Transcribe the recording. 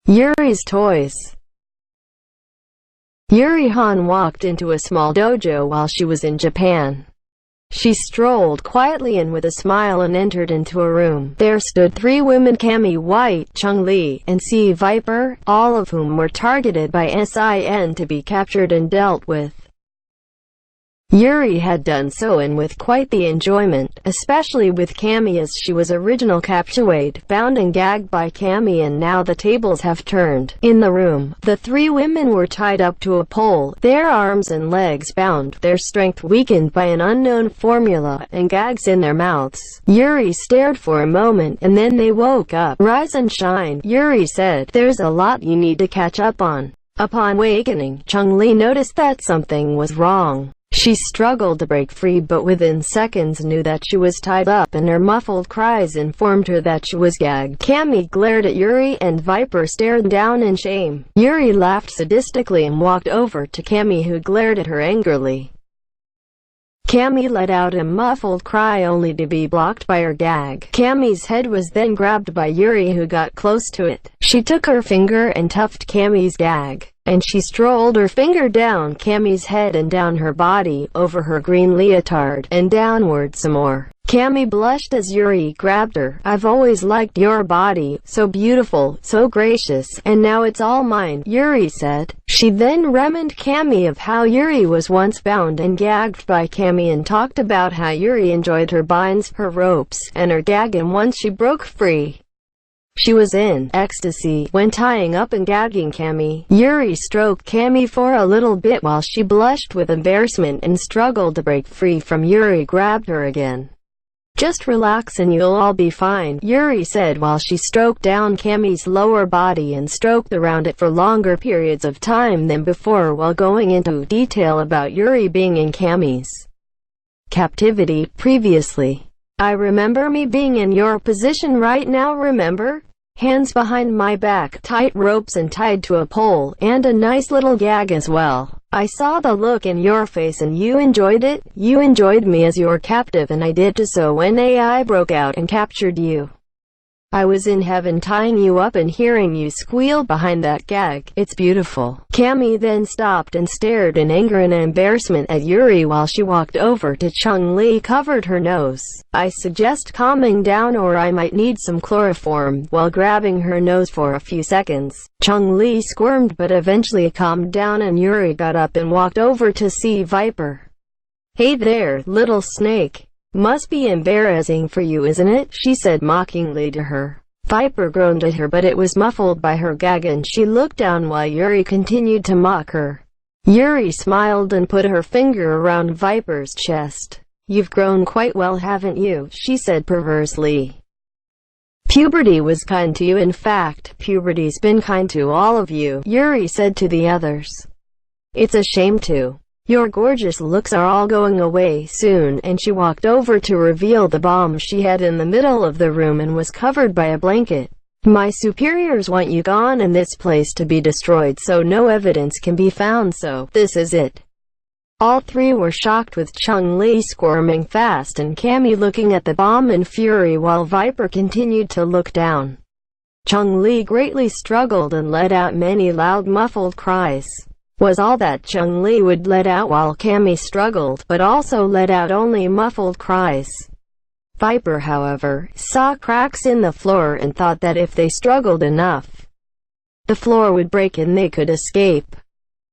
Yuri's toys. Yuri Han walked into a small dojo while she was in Japan. She strolled quietly in with a smile and entered into a room. There stood three women: Cammy, White, Chun-Li, and Sea Viper, all of whom were targeted by Sin to be captured and dealt with. Yuri had done so, and with quite the enjoyment, especially with Cammy, as she was original captured, bound and gagged by Cammy, and now the tables have turned. In the room, the three women were tied up to a pole, their arms and legs bound, their strength weakened by an unknown formula, and gags in their mouths. Yuri stared for a moment, and then they woke up. "Rise and shine," Yuri said. "There's a lot you need to catch up on." Upon awakening, Chun-Li noticed that something was wrong. She struggled to break free, but within seconds knew that she was tied up, and her muffled cries informed her that she was gagged. Cammy glared at Yuri, and Viper stared down in shame. Yuri laughed sadistically and walked over to Cammy, who glared at her angrily. Cammy let out a muffled cry, only to be blocked by her gag. Cammy's head was then grabbed by Yuri, who got close to it. She took her finger and tucked Cammy's gag, and she strolled her finger down Cammy's head and down her body, over her green leotard, and downward some more. Cammy blushed as Yuri grabbed her. "I've always liked your body, so beautiful, so gracious, and now it's all mine," Yuri said. She then reminded Cammy of how Yuri was once bound and gagged by Cammy, and talked about how Yuri enjoyed her binds, her ropes, and her gag, and once she broke free, she was in ecstasy when tying up and gagging Cammy. Yuri stroked Cammy for a little bit while she blushed with embarrassment and struggled to break free from Yuri. Grabbed her again. "Just relax and you'll all be fine," Yuri said while she stroked down Cammy's lower body and stroked around it for longer periods of time than before, while going into detail about Yuri being in Cammy's captivity previously. "I remember me being in your position right now, remember? Hands behind my back, tight ropes and tied to a pole, and a nice little gag as well. I saw the look in your face and you enjoyed it. You enjoyed me as your captive, and I did too, so when AI broke out and captured you, I was in heaven tying you up and hearing you squeal behind that gag. It's beautiful." Cammy then stopped and stared in anger and embarrassment at Yuri while she walked over to Chun-Li, covered her nose. "I suggest calming down, or I might need some chloroform," while grabbing her nose for a few seconds. Chun-Li squirmed but eventually calmed down, and Yuri got up and walked over to Sea Viper. "Hey there, little snake. Must be embarrassing for you, isn't it?" she said mockingly to her. Viper groaned at her, but it was muffled by her gag, and she looked down while Yuri continued to mock her. Yuri smiled and put her finger around Viper's chest. "You've grown quite well, haven't you?" she said perversely. "Puberty was kind to you. In fact, puberty's been kind to all of you," Yuri said to the others. "It's a shame too. Your gorgeous looks are all going away soon," and she walked over to reveal the bomb she had in the middle of the room and was covered by a blanket. "My superiors want you gone and this place to be destroyed so no evidence can be found, so this is it." All three were shocked, with Chun-Li squirming fast and Cammy looking at the bomb in fury while Viper continued to look down. Chun-Li greatly struggled and let out many loud muffled cries. Was all that Chun-Li would let out, while Cammy struggled, but also let out only muffled cries. Viper, however, saw cracks in the floor and thought that if they struggled enough, the floor would break and they could escape.